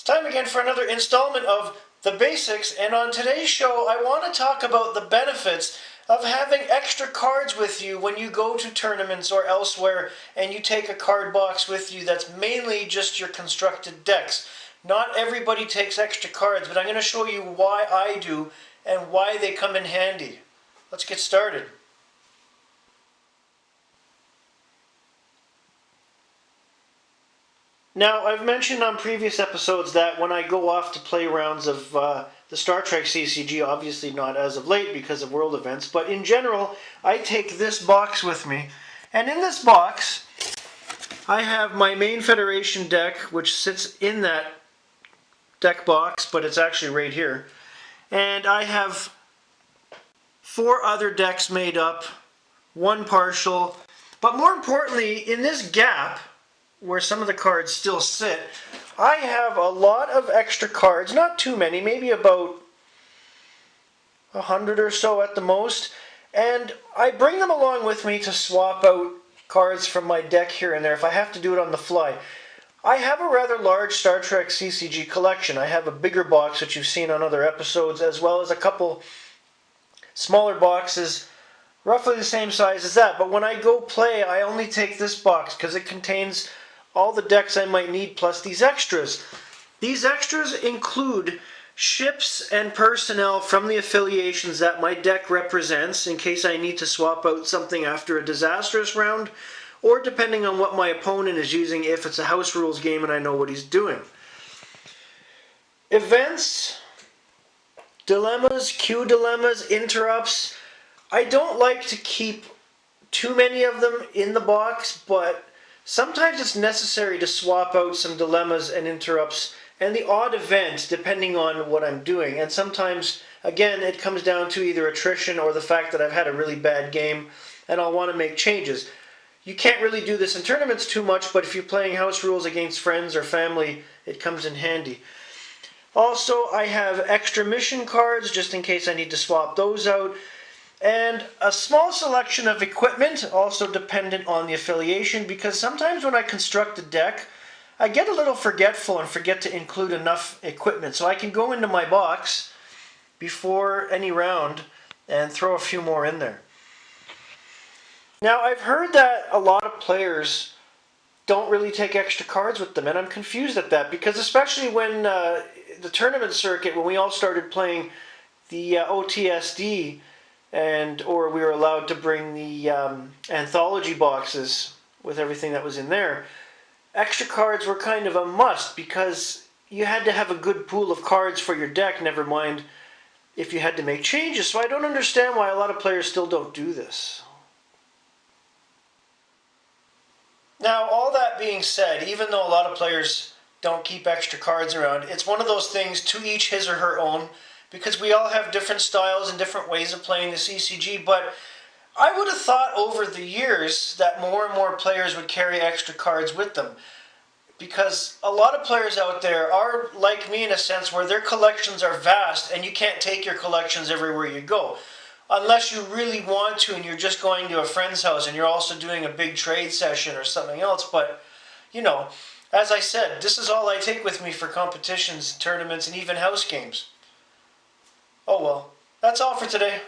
It's time again for another installment of The Basics, and on today's show I want to talk about the benefits of having extra cards with you when you go to tournaments or elsewhere and you take a card box with you that's mainly just your constructed decks. Not everybody takes extra cards, but I'm going to show you why I do and why they come in handy. Let's get started. Now, I've mentioned on previous episodes that when I go off to play rounds of the Star Trek CCG, obviously not as of late because of world events, but in general, I take this box with me. And in this box, I have my main Federation deck, which sits in that deck box, but it's actually right here. And I have 4 other decks made up, 1 partial, but more importantly, in this gap, where some of the cards still sit, I have a lot of extra cards, not too many, maybe about 100 or so at the most, and I bring them along with me to swap out cards from my deck here and there if I have to do it on the fly. I have a rather large Star Trek CCG collection. I have a bigger box which you've seen on other episodes, as well as a couple smaller boxes roughly the same size as that, but when I go play I only take this box because it contains all the decks I might need plus these extras. These extras include ships and personnel from the affiliations that my deck represents in case I need to swap out something after a disastrous round, or depending on what my opponent is using if it's a house rules game and I know what he's doing. Events, dilemmas, queue dilemmas, interrupts. I don't like to keep too many of them in the box, but sometimes it's necessary to swap out some dilemmas and interrupts and the odd event depending on what I'm doing. And sometimes, again, it comes down to either attrition or the fact that I've had a really bad game and I'll want to make changes. You can't really do this in tournaments too much, but if you're playing house rules against friends or family, it comes in handy. Also, I have extra mission cards just in case I need to swap those out. And a small selection of equipment, also dependent on the affiliation, because sometimes when I construct a deck, I get a little forgetful and forget to include enough equipment. So I can go into my box before any round and throw a few more in there. Now, I've heard that a lot of players don't really take extra cards with them, and I'm confused at that, because especially when the tournament circuit, when we all started playing the OTSD, or we were allowed to bring the anthology boxes with everything that was in there, extra cards were kind of a must because you had to have a good pool of cards for your deck, never mind if you had to make changes. So I don't understand why a lot of players still don't do this. Now, all that being said, even though a lot of players don't keep extra cards around, it's one of those things, to each his or her own, because we all have different styles and different ways of playing the CCG, but I would have thought over the years that more and more players would carry extra cards with them, because a lot of players out there are like me in a sense where their collections are vast and you can't take your collections everywhere you go. Unless you really want to and you're just going to a friend's house and you're also doing a big trade session or something else, but you know, as I said, this is all I take with me for competitions, tournaments, and even house games. Oh well, that's all for today.